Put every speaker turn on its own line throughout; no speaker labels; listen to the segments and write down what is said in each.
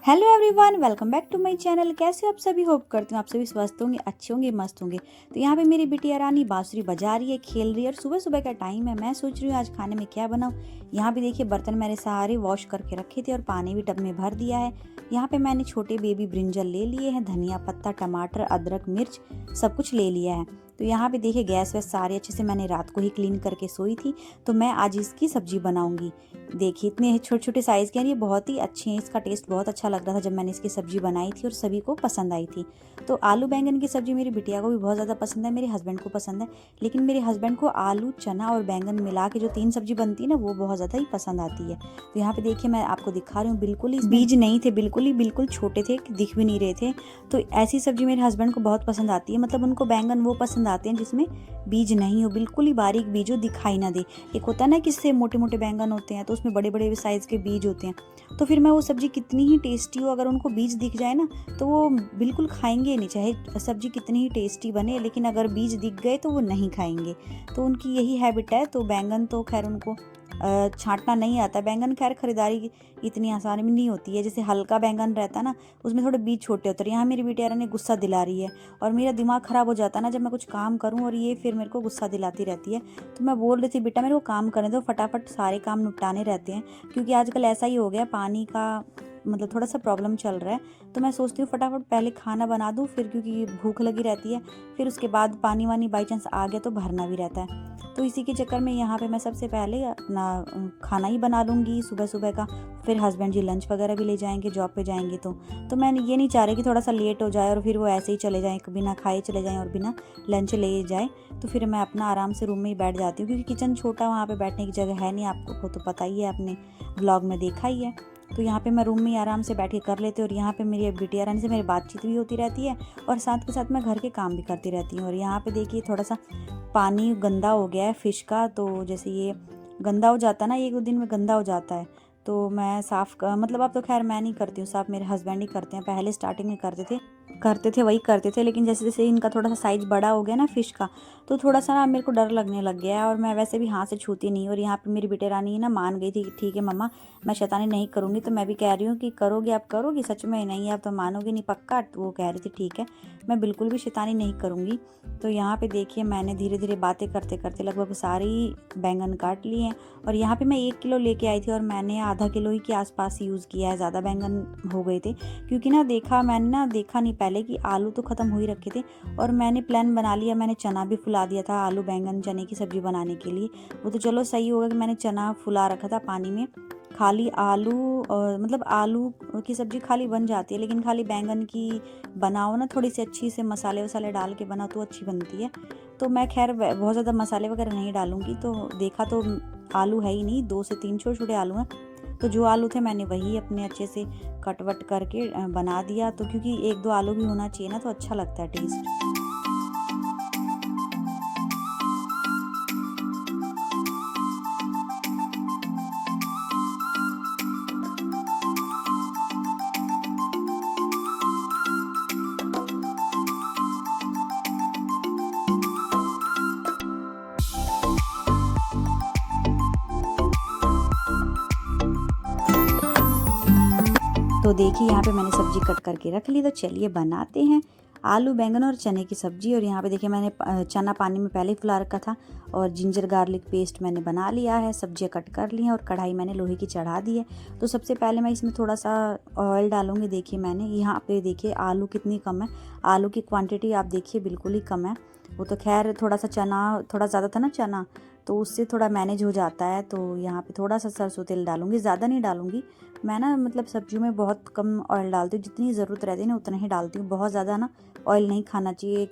Hello everyone, welcome back to my channel. कैसे हो आप सभी? होप करती हूँ आप सभी स्वस्थ होंगे, अच्छे होंगे, मस्त होंगे। तो यहाँ पे मेरी बिटिया रानी बांसुरी बजा रही है, खेल रही है और सुबह सुबह का टाइम है। मैं सोच रही हूँ आज खाने में क्या बनाऊँ। यहाँ पे देखिए बर्तन मैंने सारे वॉश करके रखे थे और पानी भी टब में भर दिया है। यहाँ पे मैंने छोटे बेबी ब्रिंजल ले लिए हैं, धनिया पत्ता, टमाटर, अदरक, मिर्च सब कुछ ले लिया है। तो यहाँ पे देखिए गैस वैस सारे अच्छे से मैंने रात को ही क्लीन करके सोई थी। तो मैं आज इसकी सब्जी बनाऊंगी। देखिए इतने छोटे छोटे साइज़ के हैं, ये बहुत ही अच्छे हैं। इसका टेस्ट बहुत अच्छा लग रहा था जब मैंने इसकी सब्जी बनाई थी और सभी को पसंद आई थी। तो आलू बैंगन की सब्जी मेरी बिटिया को भी बहुत ज़्यादा पसंद है, मेरे हस्बैंड को पसंद है। लेकिन मेरे हस्बैंड को आलू, चना और बैंगन मिला के जो 3 सब्जी बनती है ना, वो बहुत ज़्यादा ही पसंद आती है। तो यहाँ पे देखिए मैं आपको दिखा रही हूँ, बिल्कुल ही बीज नहीं थे, बिल्कुल छोटे थे, दिख भी नहीं रहे थे। तो ऐसी सब्जी मेरे हस्बैंड को बहुत पसंद आती है। मतलब उनको बैंगन वो पसंद आते हैं जिसमें बीज नहीं हो, बिल्कुल ही बारीक बीज हो, दिखाई ना दे। एक होता है ना कि इससे मोटे मोटे बैंगन होते हैं तो उसमें बड़े बड़े साइज़ के बीज होते हैं। तो फिर मैं वो सब्ज़ी कितनी ही टेस्टी हो, अगर उनको बीज दिख जाए ना तो वो बिल्कुल खाएंगे नहीं, चाहे सब्ज़ी कितनी ही टेस्टी बने, लेकिन अगर बीज दिख गए तो वो नहीं खाएंगे। तो उनकी यही हैबिट है। तो बैंगन तो खैर उनको छाँटना नहीं आता। बैंगन खैर खरीदारी इतनी आसानी में नहीं होती है। जैसे हल्का बैंगन रहता है ना, उसमें थोड़े बीज छोटे होते हैं। यहाँ मेरी बेटी ने गुस्सा दिला रही है और मेरा दिमाग ख़राब हो जाता है ना जब मैं कुछ काम करूँ और ये फिर मेरे को गुस्सा दिलाती रहती है। तो मैं बोल रही थी बेटा मेरे को काम करने दो, फटाफट सारे काम निपटाने रहते हैं, क्योंकि आजकल ऐसा ही हो गया, पानी का मतलब थोड़ा सा प्रॉब्लम चल रहा है। तो मैं सोचती हूँ फटाफट पहले खाना बना दूँ, फिर क्योंकि भूख लगी रहती है, फिर उसके बाद पानी वानी बाई चांस आ गया तो भरना भी रहता है। तो इसी के चक्कर में यहाँ पे मैं सबसे पहले अपना खाना ही बना लूँगी सुबह सुबह का। फिर हस्बैंड जी लंच वगैरह भी ले जाएंगे, जॉब पे जाएंगे। तो मैं ये नहीं चाह रही कि थोड़ा सा लेट हो जाए और फिर वो ऐसे ही चले जाएँ, बिना खाए चले जाएँ और बिना लंच ले जाए। तो फिर मैं अपना आराम से रूम में ही बैठ जाती हूँ, क्योंकि किचन छोटा, वहाँ पे बैठने की जगह है नहीं। आपको तो पता ही है, आपने व्लॉग में देखा ही है। तो यहाँ पे मैं रूम में ही आराम से बैठ के कर लेती हूँ और यहाँ पे मेरी बिटिया रानी से मेरी बातचीत भी होती रहती है और साथ के साथ मैं घर के काम भी करती रहती हूँ। और यहाँ पे देखिए थोड़ा सा पानी गंदा हो गया है फिश का। तो जैसे ये गंदा हो जाता है ना, 1-2 दिन में गंदा हो जाता है। तो मैं मतलब अब तो खैर मैं नहीं करती हूँ साफ़, मेरे हस्बैंड ही करते हैं। पहले स्टार्टिंग में वही करते थे। लेकिन जैसे जैसे इनका थोड़ा सा साइज़ बड़ा हो गया ना फ़िश का, तो थोड़ा सा ना मेरे को डर लगने लग गया है और मैं वैसे भी हाथ से छूती नहीं। और यहाँ पे मेरी बेटी रानी ना मान गई थी कि ठीक है मम्मा, मैं शैतानी नहीं करूँगी। तो मैं भी कह रही हूँ कि करोगी, आप करोगी सच में? नहीं आप तो मानोगे नहीं पक्का? तो वो कह रही थी ठीक है, मैं बिल्कुल भी शैतानी नहीं करूँगी। तो यहाँ पे देखिए मैंने धीरे धीरे बातें करते करते लगभग सारी बैंगन काट लिए हैं। और यहाँ पे मैं 1 किलो लेके आई थी और मैंने आधा किलो ही के आसपास यूज़ किया है, ज़्यादा बैंगन हो गए थे। क्योंकि मैंने देखा नहीं पहले कि आलू तो ख़त्म हो ही रखे थे और मैंने प्लान बना लिया, मैंने चना भी फुला दिया था आलू बैंगन चने की सब्ज़ी बनाने के लिए। वो तो चलो सही होगा कि मैंने चना फुला रखा था पानी में। खाली आलू और मतलब आलू की सब्ज़ी खाली बन जाती है, लेकिन खाली बैंगन की बनाओ ना, थोड़ी सी अच्छी से मसाले वसाले डाल के बनाओ तो अच्छी बनती है। तो मैं खैर बहुत ज़्यादा मसाले वगैरह नहीं डालूँगी। तो देखा तो आलू है ही नहीं, 2 से 3 छोटे छोटे आलू हैं। तो जो आलू थे मैंने वही अपने अच्छे से कट वट करके बना दिया। तो क्योंकि 1-2 आलू भी होना चाहिए ना, तो अच्छा लगता है टेस्ट। तो देखिए यहाँ पे मैंने सब्जी कट करके रख ली। तो चलिए बनाते हैं आलू बैंगन और चने की सब्ज़ी। और यहाँ पे देखिए मैंने चना पानी में पहले ही फुला रखा था और जिंजर गार्लिक पेस्ट मैंने बना लिया है। सब्जियाँ कट कर ली हैं और कढ़ाई मैंने लोहे की चढ़ा दी है। तो सबसे पहले मैं इसमें थोड़ा सा ऑयल डालूंगी। देखिए मैंने यहाँ पे देखिए आलू कितनी कम है, आलू की क्वांटिटी आप देखिए बिल्कुल ही कम है। वो तो खैर थोड़ा सा चना थोड़ा ज़्यादा था ना चना, तो उससे थोड़ा मैनेज हो जाता है। तो यहाँ पे थोड़ा सा सरसों तेल डालूंगी, ज़्यादा नहीं डालूंगी। मैं ना मतलब सब्जियों में बहुत कम ऑयल डालती हूँ, जितनी ज़रूरत रहती है ना उतना ही डालती हूँ। बहुत ज़्यादा ना ऑयल नहीं खाना चाहिए,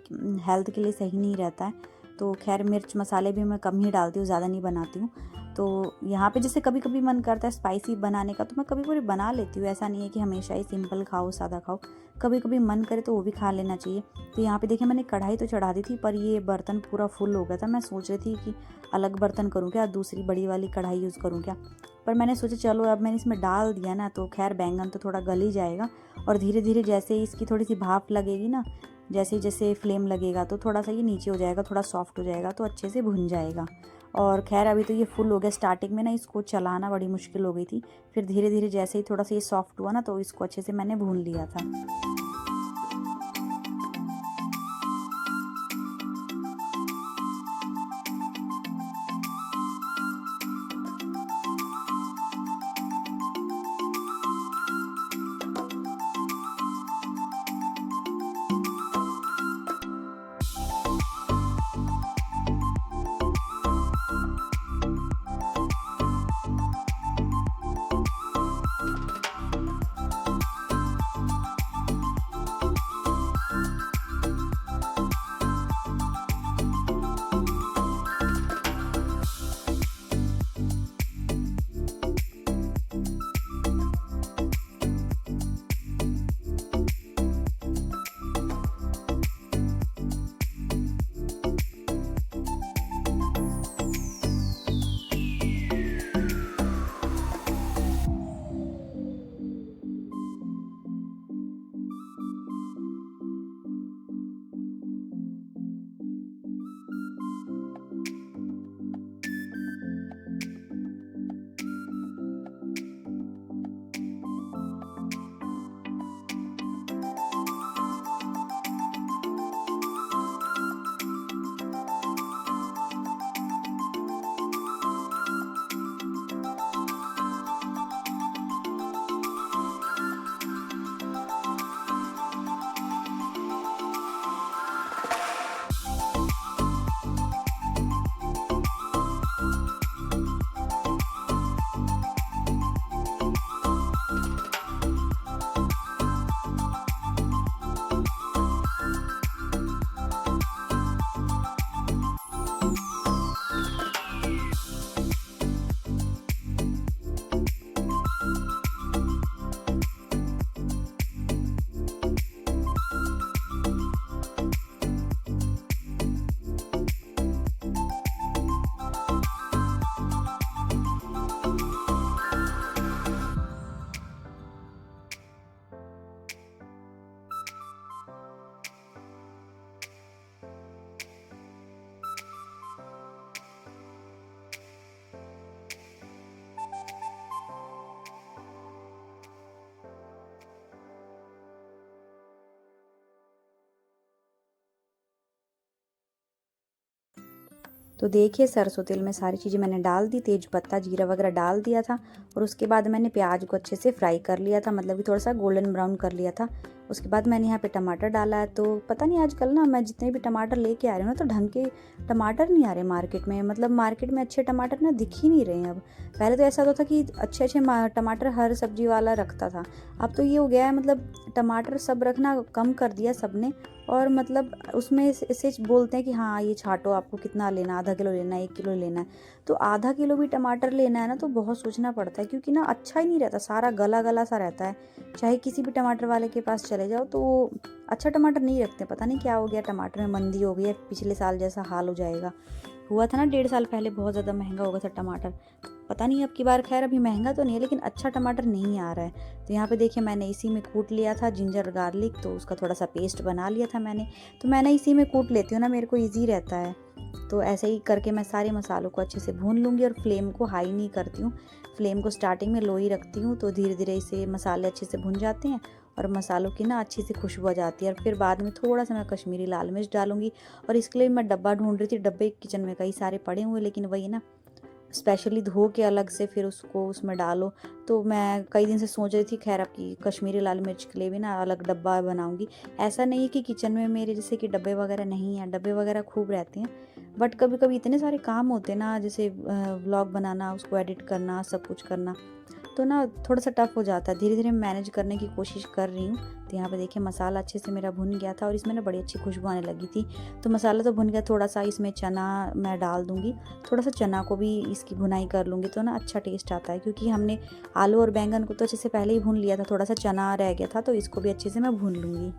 हेल्थ के लिए सही नहीं रहता है। तो खैर मिर्च मसाले भी मैं कम ही डालती हूँ, ज़्यादा नहीं बनाती हूँ। तो यहाँ पे जैसे कभी कभी मन करता है स्पाइसी बनाने का, तो मैं कभी कभी बना लेती हूँ। ऐसा नहीं है कि हमेशा ही सिंपल खाओ, सादा खाओ, कभी कभी मन करे तो वो भी खा लेना चाहिए। तो यहाँ पे देखिए मैंने कढ़ाई तो चढ़ा दी थी, पर ये बर्तन पूरा फुल हो गया था। मैं सोच रही थी कि अलग बर्तन करूँ क्या, दूसरी बड़ी वाली कढ़ाई यूज़ करूँ क्या, पर मैंने सोचा चलो अब मैंने इसमें डाल दिया ना, तो खैर बैंगन तो थोड़ा गल ही जाएगा। और धीरे धीरे जैसे ही इसकी थोड़ी सी भाप लगेगी ना, जैसे जैसे फ्लेम लगेगा तो थोड़ा सा ये नीचे हो जाएगा, थोड़ा सॉफ्ट हो जाएगा, तो अच्छे से भुन जाएगा। और खैर अभी तो ये फुल हो गया। स्टार्टिंग में ना इसको चलाना बड़ी मुश्किल हो गई थी, फिर धीरे धीरे जैसे ही थोड़ा सा ये सॉफ्ट हुआ ना तो इसको अच्छे से मैंने भून लिया था। तो देखिए सरसों तेल में सारी चीज़ें मैंने डाल दी, तेज पत्ता जीरा वगैरह डाल दिया था। और उसके बाद मैंने प्याज को अच्छे से फ्राई कर लिया था, मतलब कि थोड़ा सा गोल्डन ब्राउन कर लिया था। उसके बाद मैंने यहाँ पे टमाटर डाला है। तो पता नहीं आजकल ना मैं जितने भी टमाटर लेके आ रही हूँ ना तो ढंग के टमाटर नहीं आ रहे मार्केट में, मतलब मार्केट में अच्छे टमाटर ना दिख ही नहीं रहे हैं अब। पहले तो ऐसा होता था कि अच्छे अच्छे टमाटर हर सब्जी वाला रखता था, अब तो ये हो गया है मतलब टमाटर सब रखना कम कर दिया सबने। और मतलब उसमें इसे बोलते हैं कि हाँ ये छांटो, आपको कितना लेना, आधा किलो लेना है, 1 किलो लेना है। तो आधा किलो भी टमाटर लेना है ना तो बहुत सोचना पड़ता है, क्योंकि ना अच्छा ही नहीं रहता, सारा गला गला सा रहता है। चाहे किसी भी टमाटर वाले के पास चले जाओ तो वो अच्छा टमाटर नहीं रखते। पता नहीं क्या हो गया, टमाटर में मंदी हो गई है, पिछले साल जैसा हाल हो जाएगा। हुआ था ना 1.5 साल पहले बहुत ज़्यादा महंगा हो गया था टमाटर। पता नहीं अब की बार, खैर अभी महंगा तो नहीं है लेकिन अच्छा टमाटर नहीं आ रहा है। तो यहाँ पे देखिए मैंने इसी में कूट लिया था जिंजर गार्लिक, तो उसका थोड़ा सा पेस्ट बना लिया था मैंने। तो मैंने इसी में कूट लेती हूँ ना, मेरे को ईजी रहता है। तो ऐसे ही करके मैं सारे मसालों को अच्छे से भून लूँगी और फ्लेम को हाई नहीं करती हूँ, फ्लेम को स्टार्टिंग में लो ही रखती हूँ। तो धीरे धीरे इसे मसाले अच्छे से भुन जाते हैं और मसालों की ना अच्छी सी खुशबू आ जाती है। और फिर बाद में थोड़ा सा मैं कश्मीरी लाल मिर्च डालूंगी। और इसके लिए मैं डब्बा ढूंढ रही थी, डब्बे किचन में कई सारे पड़े हुए, लेकिन वही ना स्पेशली धो के अलग से फिर उसको उसमें डालो। तो मैं कई दिन से सोच रही थी खैर आपकी कश्मीरी लाल मिर्च के लिए भी ना अलग डब्बा बनाऊंगी। ऐसा नहीं है कि किचन में मेरे जैसे कि डब्बे वगैरह नहीं हैं, डब्बे वगैरह खूब रहते हैं, बट कभी कभी इतने सारे काम होते हैं ना, जैसे व्लॉग बनाना, उसको एडिट करना, सब कुछ करना, तो ना थोड़ा सा टफ हो जाता है। धीरे धीरे मैनेज करने की कोशिश कर रही हूँ। तो यहाँ पे देखिए मसाला अच्छे से मेरा भुन गया था और इसमें ना बड़ी अच्छी खुशबू आने लगी थी। तो मसाला तो भुन गया, थोड़ा सा इसमें चना मैं डाल दूँगी, थोड़ा सा चना को भी इसकी भुनाई कर लूँगी तो ना अच्छा टेस्ट आता है। क्योंकि हमने आलू और बैंगन को तो अच्छे से पहले ही भून लिया था, थोड़ा सा चना रह गया था तो इसको भी अच्छे से मैं भून लूँगी।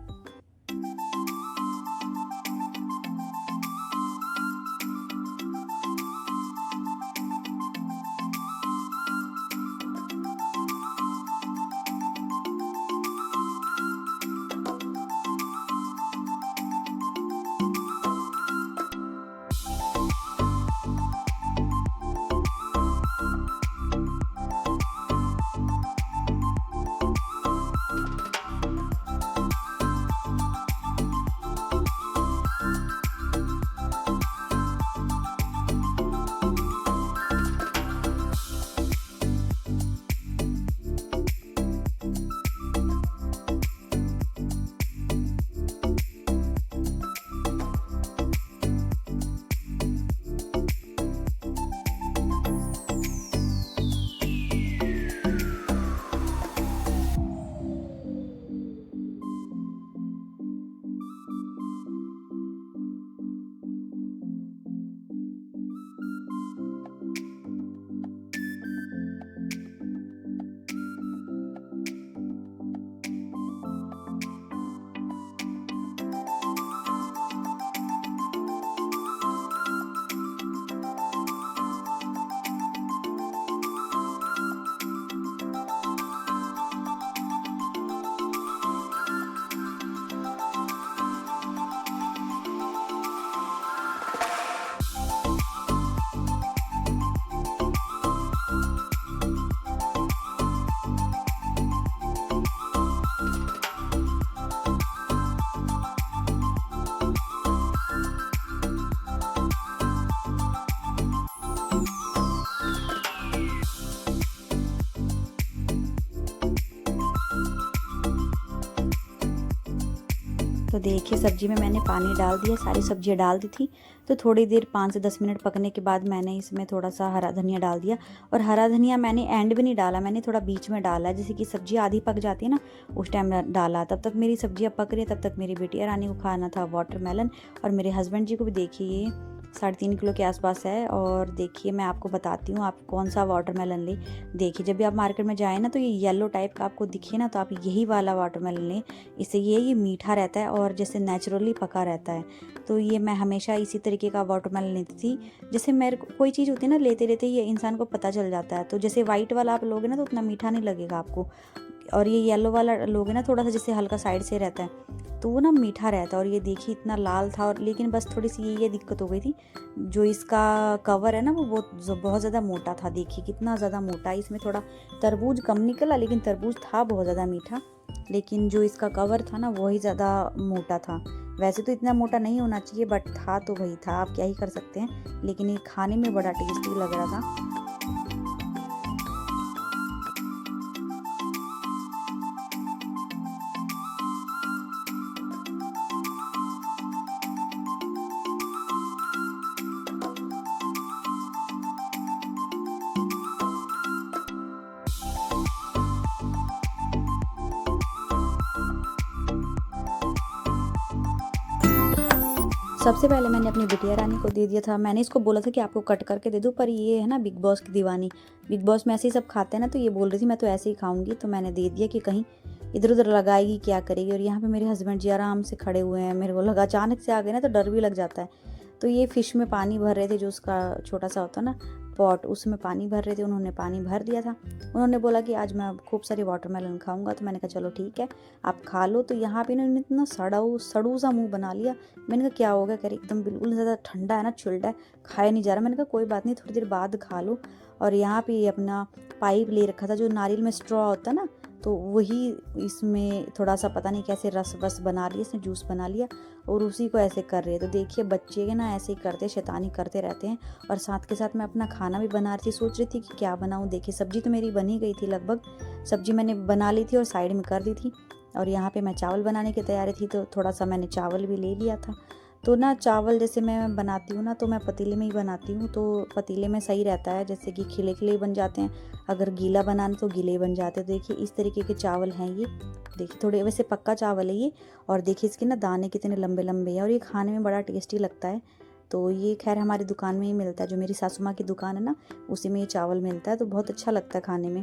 तो देखिए सब्ज़ी में मैंने पानी डाल दिया, सारी सब्जियां डाल दी थी। तो थोड़ी देर 5 से 10 मिनट पकने के बाद मैंने इसमें थोड़ा सा हरा धनिया डाल दिया। और हरा धनिया मैंने एंड में नहीं डाला, मैंने थोड़ा बीच में डाला, जैसे कि सब्ज़ी आधी पक जाती है ना, उस टाइम डाला। तब तक मेरी सब्जियां पक रही है, तब तक मेरी बिटिया रानी को खाना था वाटरमेलन। और मेरे हस्बैंड जी को भी देखिए ये 3.5 किलो के आसपास है। और देखिए मैं आपको बताती हूँ आप कौन सा वाटरमेलन लें। देखिए जब भी आप मार्केट में जाएँ ना, तो ये येलो टाइप का आपको दिखे ना, तो आप यही वाला वाटरमेलन लें। इससे ये मीठा रहता है और जैसे नेचुरली पका रहता है। तो ये मैं हमेशा इसी तरीके का वाटरमेलन लेती थी। जैसे मेरे को कोई चीज़ होती है ना, लेते लेते ये इंसान को पता चल जाता है। तो जैसे वाइट वाला आप लोगे ना, तो उतना मीठा नहीं लगेगा आपको। और ये येलो वाला लोगे ना, थोड़ा सा जैसे हल्का साइड से रहता है, तो वो ना मीठा रहता है। और ये देखिए इतना लाल था। और लेकिन बस थोड़ी सी ये दिक्कत हो गई थी, जो इसका कवर है ना, वो बहुत ज़्यादा मोटा था। देखिए कितना ज़्यादा मोटा है। इसमें थोड़ा तरबूज कम निकला, लेकिन तरबूज था बहुत ज़्यादा मीठा। लेकिन जो इसका कवर था ना, वही ज़्यादा मोटा था। वैसे तो इतना मोटा नहीं होना चाहिए, बट था तो वही था, आप क्या ही कर सकते हैं। लेकिन ये खाने में बड़ा टेस्टी लग रहा था। सबसे पहले मैंने अपनी बिटिया रानी को दे दिया था। मैंने इसको बोला था कि आपको कट करके दे दूँ, पर ये है ना बिग बॉस की दीवानी। बिग बॉस में ऐसे ही सब खाते हैं ना, तो ये बोल रही थी मैं तो ऐसे ही खाऊंगी। तो मैंने दे दिया कि कहीं इधर उधर लगाएगी, क्या करेगी। और यहाँ पे मेरे हस्बैंड जी आराम से खड़े हुए हैं। मेरे को लगा अचानक से आ गए ना, तो डर भी लग जाता है। तो ये फ़िश में पानी भर रहे थे, जो उसका छोटा सा होता है ना पॉट, उसमें पानी भर रहे थे। उन्होंने पानी भर दिया था। उन्होंने बोला कि आज मैं खूब सारी वाटरमेलन खाऊंगा। तो मैंने कहा चलो ठीक है, आप खा लो। तो यहाँ पे इन्होंने इतना सड़ू सा मुंह बना लिया। मैंने कहा क्या हो गया, कह रही एकदम बिल्कुल ज़्यादा ठंडा है ना, चिल्ड है, खाया नहीं जा रहा। मैंने कहा कोई बात नहीं, थोड़ी देर बाद खा लो। और यहाँ पे ये अपना पाइप ले रखा था, जो नारियल में स्ट्रॉ होता है ना, तो वही इसमें थोड़ा सा पता नहीं कैसे रस बस बना लिया, इसने जूस बना लिया और उसी को ऐसे कर रहे हैं। तो देखिए बच्चे के ना ऐसे ही करते, शैतानी करते रहते हैं। और साथ के साथ मैं अपना खाना भी बना रही थी, सोच रही थी कि क्या बनाऊं। देखिए सब्जी तो मेरी बनी गई थी, लगभग सब्जी मैंने बना ली थी और साइड में कर दी थी। और यहाँ पे मैं चावल बनाने की तैयारी थी, तो थोड़ा सा मैंने चावल भी ले लिया था। तो ना चावल जैसे मैं बनाती हूँ ना, तो मैं पतीले में ही बनाती हूँ। तो पतीले में सही रहता है, जैसे कि खिले खिले बन जाते हैं। अगर गीला बनाना तो गीले बन जाते हैं। देखिए इस तरीके के चावल हैं ये। देखिए थोड़े वैसे पक्का चावल है ये। और देखिए इसके ना दाने कितने लंबे लंबे हैं, और ये खाने में बड़ा टेस्टी लगता है। तो ये खैर हमारी दुकान में ही मिलता है, जो मेरी सासू माँ की दुकान है ना, उसी में ये चावल मिलता है। तो बहुत अच्छा लगता है खाने में।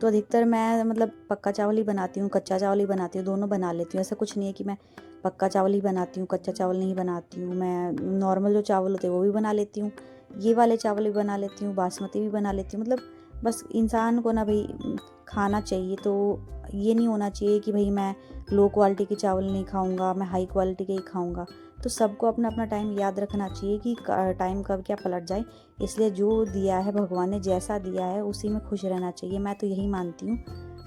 तो अधिकतर मैं मतलब पक्का चावल ही बनाती हूँ, कच्चा चावल ही बनाती हूँ, दोनों बना लेती हूँ। ऐसा कुछ नहीं है कि मैं पक्का चावल ही बनाती हूँ, कच्चा चावल नहीं बनाती हूँ। मैं नॉर्मल जो चावल होते हैं वो भी बना लेती हूँ, ये वाले चावल भी बना लेती हूँ, बासमती भी बना लेती हूँ। मतलब बस इंसान को ना भाई खाना चाहिए। तो ये नहीं होना चाहिए कि भाई मैं लो क्वालिटी के चावल नहीं खाऊंगा, मैं हाई क्वालिटी के ही खाऊंगा। तो सबको अपना अपना टाइम याद रखना चाहिए कि टाइम कब क्या पलट जाए। इसलिए जो दिया है भगवान ने, जैसा दिया है उसी में खुश रहना चाहिए। मैं तो यही मानती हूँ।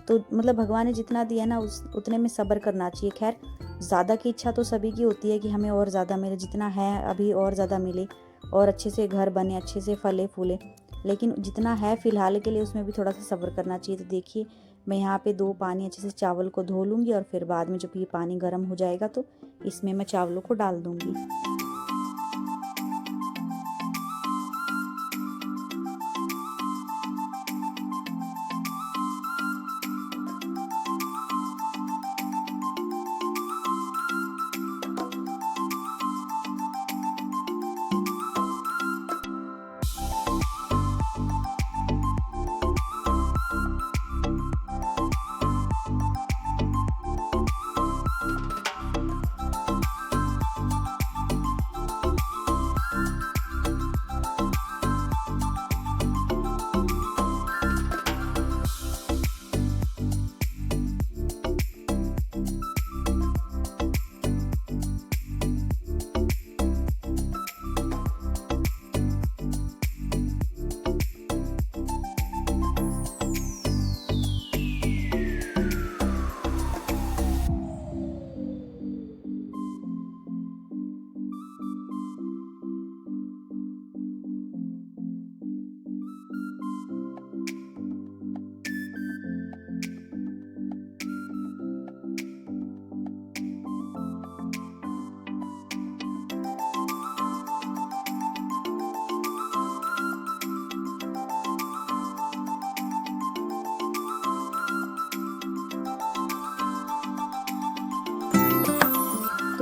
तो मतलब भगवान ने जितना दिया ना, उतने में सब्र करना चाहिए। खैर ज़्यादा की इच्छा तो सभी की होती है कि हमें और ज़्यादा मिले, जितना है अभी और ज़्यादा मिले, और अच्छे से घर बने, अच्छे से फले फूले। लेकिन जितना है फ़िलहाल के लिए, उसमें भी थोड़ा सा सब्र करना चाहिए। तो देखिए मैं यहाँ पे 2 पानी अच्छे से चावल को धो लूँगी, और फिर बाद में जब ये पानी गर्म हो जाएगा, तो इसमें मैं चावलों को डाल दूँगी।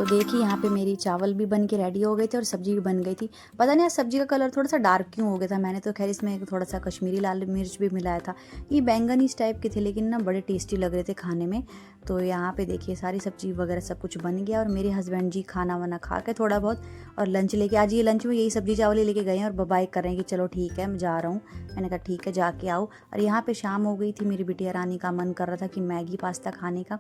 तो देखिए यहाँ पे मेरी चावल भी बन के रेडी हो गए थे और सब्ज़ी भी बन गई थी। पता नहीं आज सब्ज़ी का कलर थोड़ा सा डार्क क्यों हो गया था। मैंने तो खैर इसमें थोड़ा सा कश्मीरी लाल मिर्च भी मिलाया था। ये बैंगन इस टाइप के थे लेकिन ना बड़े टेस्टी लग रहे थे खाने में। तो यहाँ पे देखिए सारी सब्ज़ी वगैरह सब कुछ बन गया और मेरे हस्बैंड जी खाना वाना खा के थोड़ा बहुत और लंच लेके, आज ये लंच में यही सब्ज़ी चावल ही लेके गए हैं और बाय कर रहे हैं कि चलो ठीक है मैं जा रहा हूँ। मैंने कहा ठीक है जाके आओ। और यहाँ पे शाम हो गई थी, मेरी बिटिया रानी का मन कर रहा था कि मैगी पास्ता खाने का।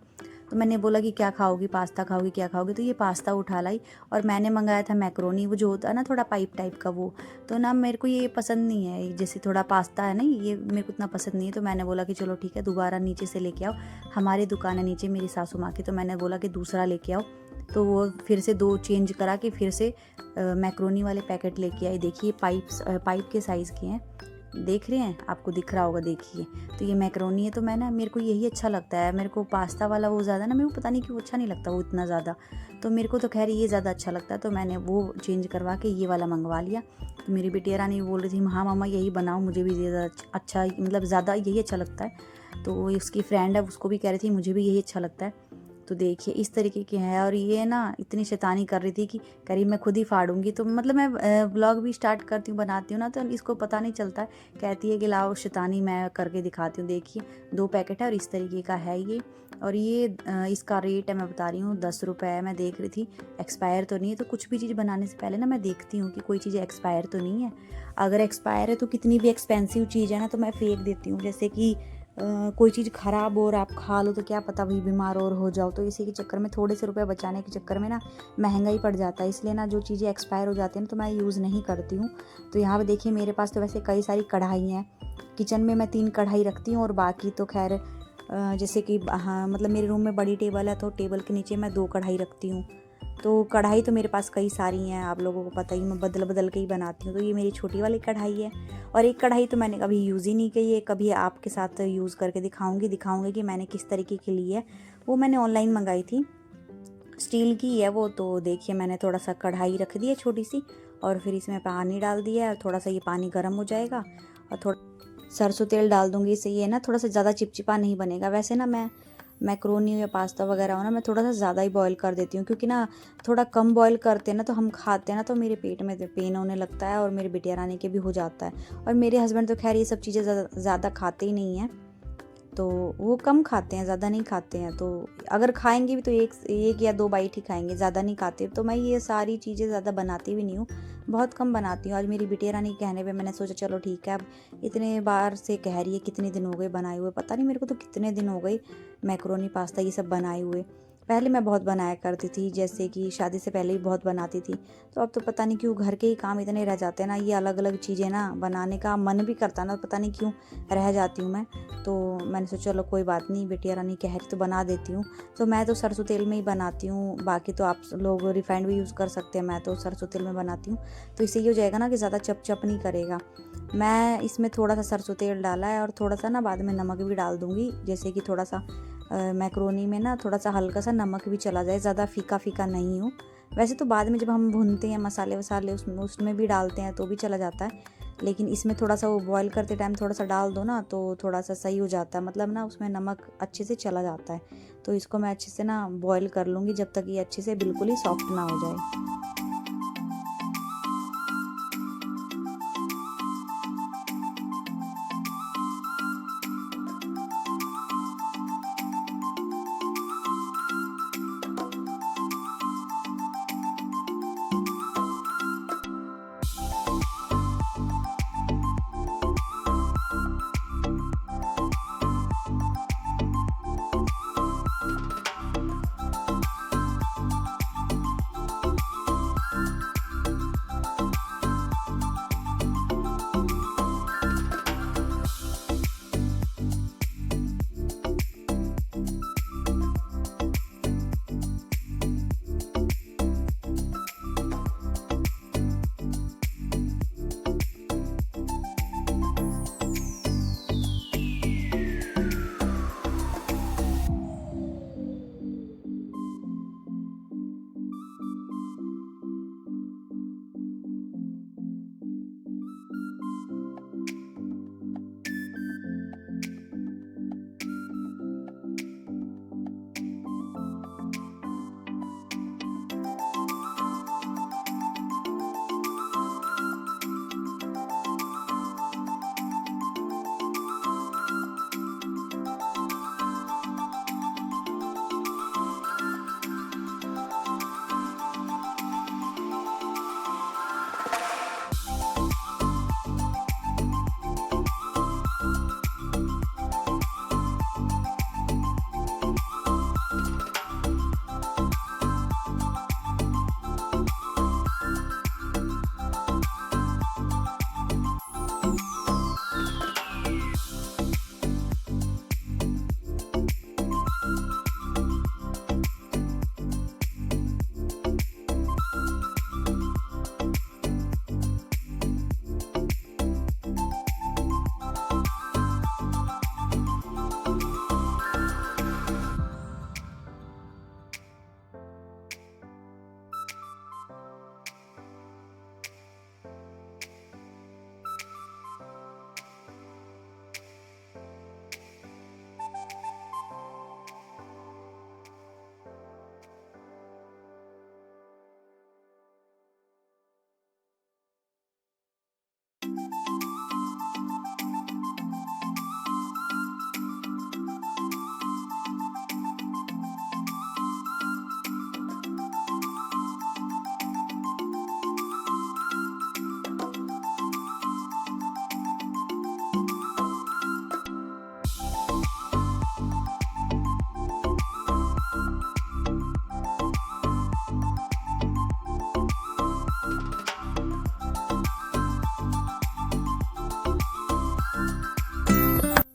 तो मैंने बोला कि क्या खाओगी, पास्ता खाओगी, क्या खाओगी? तो ये पास्ता उठा लाई और मैंने मंगाया था मैक्रोनी, वो जो होता है ना थोड़ा पाइप टाइप का वो। तो ना मेरे को ये पसंद नहीं है, जैसे थोड़ा पास्ता है ना ये मेरे को इतना पसंद नहीं है। तो मैंने बोला कि चलो ठीक है दोबारा नीचे से लेके आओ, हमारी दुकान है नीचे मेरी सासू माँ की। तो मैंने बोला कि दूसरा लेके आओ। तो वो फिर से 2 चेंज करा के फिर से मैक्रोनी वाले पैकेट लेके आई। देखिए पाइप के साइज़ के हैं, देख रहे हैं, आपको दिख रहा होगा देखिए। तो ये मैक्रोनी है। तो मैं ना मेरे को यही अच्छा लगता है, मेरे को पास्ता वाला वो ज़्यादा ना मेरे को पता नहीं क्यों अच्छा नहीं लगता वो इतना ज़्यादा। तो मेरे को तो खैर ये ज़्यादा अच्छा लगता है। तो मैंने वो चेंज करवा के ये वाला मंगवा लिया। तो मेरी बिटिया रानी बोल रही थी हाँ मम्मा यही बनाओ, मुझे भी ज़्यादा अच्छा मतलब ज़्यादा यही अच्छा लगता है। तो उसकी फ्रेंड है उसको भी कह रही थी मुझे भी यही अच्छा लगता है। तो देखिए इस तरीके की है। और ये ना इतनी शैतानी कर रही थी कि करीब मैं खुद ही फाड़ूंगी। तो मतलब मैं ब्लॉग भी स्टार्ट करती हूँ, बनाती हूँ ना, तो इसको पता नहीं चलता है, कहती है कि लाओ शैतानी मैं करके दिखाती हूँ। देखिए 2 पैकेट है और इस तरीके का है ये। और ये इसका रेट है मैं बता रही हूँ 10 रुपये। मैं देख रही थी एक्सपायर तो नहीं है। तो कुछ भी चीज़ बनाने से पहले ना मैं देखती हूँ कि कोई चीज़ एक्सपायर तो नहीं है। अगर एक्सपायर है तो कितनी भी एक्सपेंसिव चीज़ है ना तो मैं फेंक देती हूँ। जैसे कि कोई चीज़ ख़राब हो और आप खा लो तो क्या पता भाई बीमार और हो जाओ। तो इसी के चक्कर में थोड़े से रुपए बचाने के चक्कर में ना महंगा ही पड़ जाता है। इसलिए ना जो चीज़ें एक्सपायर हो जाती हैं तो मैं यूज़ नहीं करती हूँ। तो यहाँ पे देखिए मेरे पास तो वैसे कई सारी कढ़ाई हैं। किचन में मैं 3 कढ़ाई रखती हूँ और बाकी तो खैर जैसे कि हाँ मतलब मेरे रूम में बड़ी टेबल है तो टेबल के नीचे मैं 2 कढ़ाई रखती हूँ। तो कढ़ाई तो मेरे पास कई सारी हैं, आप लोगों को पता ही, मैं बदल बदल के ही बनाती हूँ। तो ये मेरी छोटी वाली कढ़ाई है और एक कढ़ाई तो मैंने कभी यूज़ ही नहीं की है, कभी आपके साथ यूज़ करके दिखाऊंगी कि मैंने किस तरीके की ली है। वो मैंने ऑनलाइन मंगाई थी, स्टील की है वो। तो देखिए मैंने थोड़ा सा कढ़ाई रख दी है छोटी सी और फिर इसमें पानी डाल दिया है। थोड़ा सा ये पानी गर्म हो जाएगा और थोड़ा सरसों तेल डाल दूँगी, इससे ये ना थोड़ा सा ज़्यादा चिपचिपा नहीं बनेगा। वैसे ना मैं मैक्रोनी या पास्ता वगैरह हो ना मैं थोड़ा सा ज़्यादा ही बॉईल कर देती हूँ, क्योंकि ना थोड़ा कम बॉईल करते हैं ना तो हम खाते हैं ना तो मेरे पेट में पेन होने लगता है और मेरे बिटिया रानी के भी हो जाता है। और मेरे हस्बैंड तो खैर ये सब चीज़ें ज़्यादा खाते ही नहीं हैं, तो वो कम खाते हैं, ज़्यादा नहीं खाते हैं। तो अगर खाएंगे भी तो एक या 2 बाइट ही खाएंगे, ज़्यादा नहीं खाते। तो मैं ये सारी चीज़ें ज़्यादा बनाती भी नहीं हूँ, बहुत कम बनाती हूँ। आज मेरी बिटिया रानी के कहने पे मैंने सोचा चलो ठीक है, अब इतने बार से कह रही है, कितने दिन हो गए बनाए हुए, पता नहीं मेरे को तो कितने दिन हो गए मैक्रोनी पास्ता ये सब बनाए हुए। पहले मैं बहुत बनाया करती थी, जैसे कि शादी से पहले भी बहुत बनाती थी। तो अब तो पता नहीं क्यों घर के ही काम इतने रह जाते हैं ना, ये अलग अलग चीज़ें ना बनाने का मन भी करता ना, पता नहीं क्यों रह जाती हूँ मैं। तो मैंने सोचा चलो कोई बात नहीं, बिटिया रानी कह रही तो बना देती हूँ। तो मैं तो सरसों तेल में ही बनाती हूँ, बाकी तो आप लोग रिफाइंड भी यूज़ कर सकते हैं, मैं तो सरसों तेल में बनाती हूँ। तो इससे ये हो जाएगा ना कि ज़्यादा चप नहीं करेगा। मैं इसमें थोड़ा सा सरसों तेल डाला है और थोड़ा सा ना बाद में नमक भी डाल दूँगी, जैसे कि थोड़ा सा मैक्रोनी में ना थोड़ा सा हल्का सा नमक भी चला जाए, ज़्यादा फीका फीका नहीं हो। वैसे तो बाद में जब हम भूनते हैं मसाले वसाले उसमें भी डालते हैं तो भी चला जाता है, लेकिन इसमें थोड़ा सा वो बॉईल करते टाइम थोड़ा सा डाल दो ना तो थोड़ा सा सही हो जाता है, मतलब ना उसमें नमक अच्छे से चला जाता है। तो इसको मैं अच्छे से ना बॉईल कर लूँगी जब तक ये अच्छे से बिल्कुल ही सॉफ्ट ना हो जाए।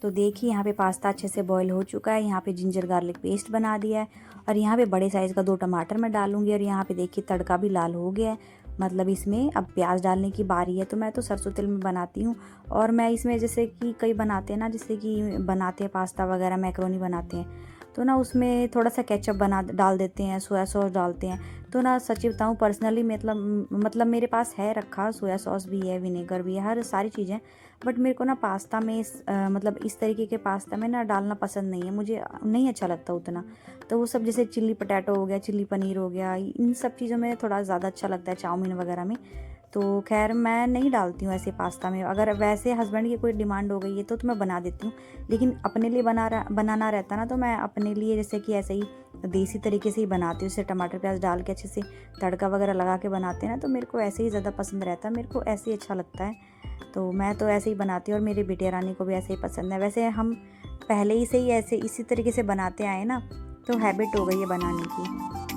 तो देखिए यहाँ पे पास्ता अच्छे से बॉईल हो चुका है। यहाँ पे जिंजर गार्लिक पेस्ट बना दिया है और यहाँ पे बड़े साइज़ का 2 टमाटर मैं डालूँगी और यहाँ पे देखिए तड़का भी लाल हो गया है। मतलब इसमें अब प्याज डालने की बारी है। तो मैं तो सरसों तेल में बनाती हूँ और मैं इसमें जैसे कि कई बनाते हैं ना, जैसे कि बनाते हैं पास्ता वगैरह, मैक्रोनी बनाते हैं तो ना उसमें थोड़ा सा केचप बना डाल देते हैं, सोया सॉस डालते हैं। तो ना सच्ची बताऊँ पर्सनली मतलब मेरे पास है रखा, सोया सॉस भी है, विनेगर भी है, हर सारी चीज़ें। बट मेरे को ना पास्ता में मतलब इस तरीके के पास्ता में ना डालना पसंद नहीं है, मुझे नहीं अच्छा लगता उतना। तो वो सब जैसे चिल्ली पटैटो हो गया, चिल्ली पनीर हो गया, इन सब चीज़ों में थोड़ा ज़्यादा अच्छा लगता है, चाउमीन वगैरह में। तो खैर मैं नहीं डालती हूँ ऐसे पास्ता में। अगर वैसे हस्बैंड की कोई डिमांड हो गई है तो मैं बना देती हूँ, लेकिन अपने लिए बनाना रहता ना, तो मैं अपने लिए जैसे कि ऐसे ही देसी तरीके से ही बनाती हूँ। जैसे टमाटर प्याज डाल के अच्छे से तड़का वगैरह लगा के बनाते हैं ना, तो मेरे को ऐसे ही ज़्यादा पसंद रहता है, मेरे को ऐसे ही अच्छा लगता है। तो मैं तो ऐसे ही बनाती हूँ और मेरी बिटिया रानी को भी ऐसे ही पसंद है। वैसे हम पहले ही से ही ऐसे इसी तरीके से बनाते आए ना, तो हैबिट हो गई है बनाने की।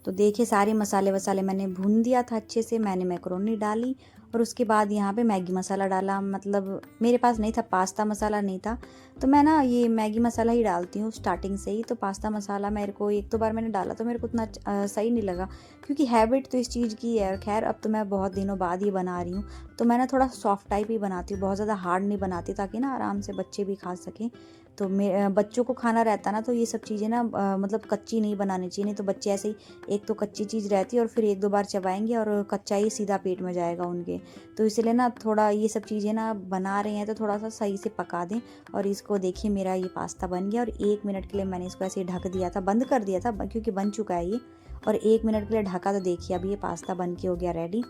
तो देखिए सारे मसाले वसाले मैंने भून दिया था अच्छे से, मैंने मैक्रोनी डाली और उसके बाद यहाँ पे मैगी मसाला डाला। मतलब मेरे पास नहीं था, पास्ता मसाला नहीं था, तो मैं ना ये मैगी मसाला ही डालती हूँ स्टार्टिंग से ही। तो पास्ता मसाला मेरे को एक दो बार मैंने डाला तो मेरे को उतना सही नहीं लगा, क्योंकि हैबिट तो इस चीज़ की है। खैर अब तो मैं बहुत दिनों बाद ही बना रही हूँ, तो मैं ना थोड़ा सॉफ्ट टाइप ही बनाती हूँ, बहुत ज़्यादा हार्ड नहीं बनाती, ताकि ना आराम से बच्चे भी खा सकें। तो बच्चों को खाना रहता ना, तो ये सब चीज़ें ना मतलब कच्ची नहीं बनानी चाहिए, नहीं तो बच्चे ऐसे ही एक तो कच्ची चीज़ रहती है और फिर एक दो बार चबाएंगे और कच्चा ही सीधा पेट में जाएगा उनके। तो इसलिए ना थोड़ा ये सब चीज़ें ना बना रहे हैं तो थोड़ा सा सही से पका दें। और इसको देखिए मेरा ये पास्ता बन गया और 1 मिनट के लिए मैंने इसको ऐसे ही ढक दिया था, बंद कर दिया था क्योंकि बन चुका है ये। और 1 मिनट के लिए ढका, तो देखिए अब ये पास्ता बन के हो गया रेडी।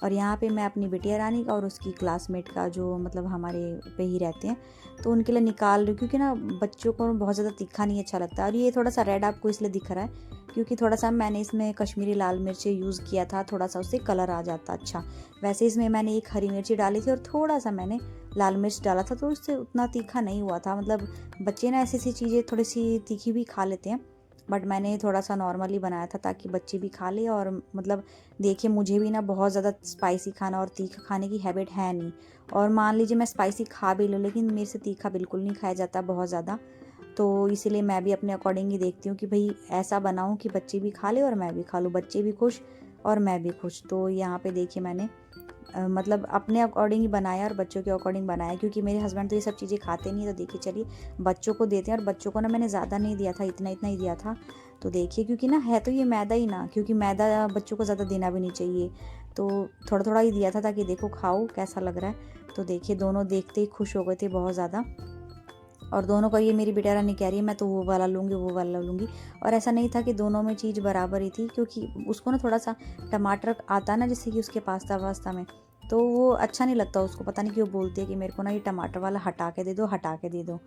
और यहाँ पे मैं अपनी बिटिया रानी का और उसकी क्लासमेट का, जो मतलब हमारे पे ही रहते हैं, तो उनके लिए निकाल रही हूँ, क्योंकि ना बच्चों को बहुत ज़्यादा तीखा नहीं अच्छा लगता। और ये थोड़ा सा रेड आपको इसलिए दिख रहा है क्योंकि थोड़ा सा मैंने इसमें कश्मीरी लाल मिर्च यूज़ किया था, थोड़ा सा उससे कलर आ जाता अच्छा। वैसे इसमें मैंने एक हरी मिर्ची डाली थी और थोड़ा सा मैंने लाल मिर्च डाला था, तो उससे उतना तीखा नहीं हुआ था। मतलब बच्चे ना ऐसी ऐसी चीज़ें थोड़ी सी तीखी भी खा लेते हैं, बट मैंने थोड़ा सा नॉर्मली बनाया था ताकि बच्चे भी खा लें। और मतलब देखिए मुझे भी ना बहुत ज़्यादा स्पाइसी खाना और तीखा खाने की हैबिट है नहीं, और मान लीजिए मैं स्पाइसी खा भी लूँ लेकिन मेरे से तीखा बिल्कुल नहीं खाया जाता बहुत ज़्यादा। तो इसीलिए मैं भी अपने अकॉर्डिंग ही देखती हूँ कि भाई ऐसा बनाऊँ कि बच्चे भी खा ले और मैं भी खा लूँ, बच्चे भी खुश और मैं भी खुश। तो यहाँ पे देखिए मैंने मतलब अपने अकॉर्डिंग ही बनाया और बच्चों के अकॉर्डिंग बनाया, क्योंकि मेरे हस्बैंड तो ये सब चीज़ें खाते नहीं। तो देखिए चलिए बच्चों को देते हैं, और बच्चों को ना मैंने ज़्यादा नहीं दिया था, इतना इतना ही दिया था। तो देखिए क्योंकि ना है तो ये मैदा ही ना, क्योंकि मैदा बच्चों को ज़्यादा देना भी नहीं चाहिए, तो थोड़ा थोड़ा ही दिया था ताकि देखो खाओ कैसा लग रहा है। तो देखिए दोनों देखते ही खुश हो गए थे बहुत ज़्यादा, और दोनों को ये मेरी बेटा रानी कह रही है मैं तो वो वाला लूँगी वो वाला लूँगी। और ऐसा नहीं था कि दोनों में चीज़ बराबर ही थी, क्योंकि उसको ना थोड़ा सा टमाटर आता है ना, जैसे कि उसके पास्ता वास्ता में, तो वो अच्छा नहीं लगता उसको, पता नहीं क्यों बोलती है कि मेरे को ना ये टमाटर वाला हटा के दे दो, हटा के दे दो।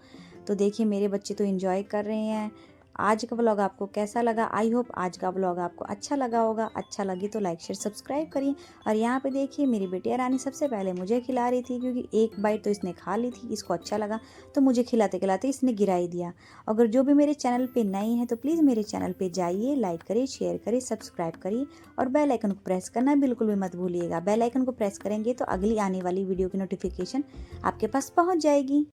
तो देखिए मेरे बच्चे तो एंजॉय कर रहे हैं। आज का व्लॉग आपको कैसा लगा? आई होप आज का व्लॉग आपको अच्छा लगा होगा। अच्छा लगे तो लाइक शेयर सब्सक्राइब करिए। और यहाँ पे देखिए मेरी बेटिया रानी सबसे पहले मुझे खिला रही थी, क्योंकि एक बाइट तो इसने खा ली थी, इसको अच्छा लगा, तो मुझे खिलाते खिलाते इसने गिरा ही दिया। अगर जो भी मेरे चैनल पे नए हैं तो प्लीज़ मेरे चैनल पे जाइए, लाइक करिए, शेयर करिए, सब्सक्राइब करिए और बेल आइकन को प्रेस करना बिल्कुल भी मत भूलिएगा। बेल आइकन को प्रेस करेंगे तो अगली आने वाली वीडियो की नोटिफिकेशन आपके पास पहुँच जाएगी।